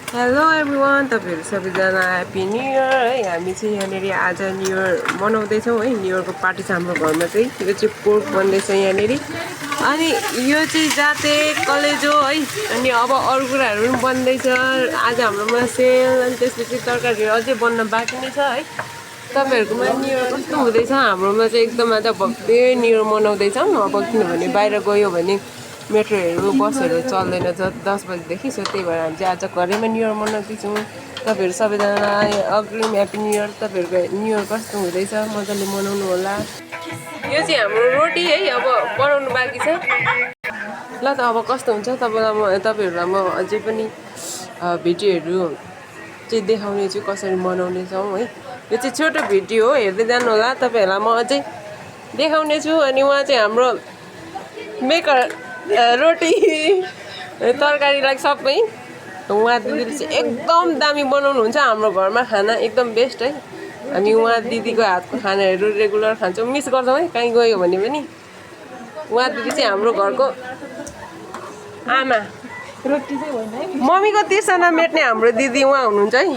Hello everyone, तपाईहरु सबैजना happy new year है। हामी चाहिँ यहाँनिर आज न्यू इयर मनाउँदैछौँ है। न्यू इयरको पार्टी छ हाम्रो घरमा चाहिँ। यो चाहिँ पोर्क बन्दैछ यहाँनिर। अनि यो चाहिँ जाते कलेजो है। अनि अब अरू कुराहरू पनि बन्दैछ। आज हाम्रोमा सेल अनि त्यसपछि तरकारीहरू अझै बन्न बाँकी नै छ है। तपाईहरुकोमा न्यू इयर कस्तो हुँदैछ? हाम्रोमा चाहिँ एकदम आज भव्य न्यू इयर मनाउँदैछौँ। अब किनभने बाहिर गयो भने मेट्रोहरू बसहरू चल्दैन 10 बजीदेखि। सो त्यही भएर हामी चाहिँ आज घरैमा न्यू इयर मनाउँदैछौँ। तपाईँहरू सबैजनालाई अग्रिम ह्याप्पी न्यू इयर। तपाईँहरूको न्यू इयर कस्तो हुँदैछ? मजाले मनाउनु होला। यो चाहिँ हाम्रो रोटी है, अब बनाउनु बाँकी छ। ल त अब कस्तो हुन्छ तपाईँहरूलाई म अझै पनि भिडियोहरू चाहिँ देखाउने छु कसरी मनाउने छौँ है। यो चाहिँ छोटो भिडियो हो, हेर्दै जानु होला। तपाईँहरूलाई म अझै देखाउने छु। अनि उहाँ चाहिँ हाम्रो मेकर रोटी तरकारीलाई सबै उहाँ दिदीले चाहिँ एकदम दामी बनाउनुहुन्छ। हाम्रो घरमा खाना एकदम बेस्ट है। हामी उहाँ दिदीको हातको खानाहरू रेगुलर खान्छौँ, मिस गर्छौँ है कहीँ गयो भने पनि। उहाँ दिदी चाहिँ हाम्रो घरको आमा, मम्मीको तिर्सना मेट्ने हाम्रो दिदी उहाँ हुनुहुन्छ है।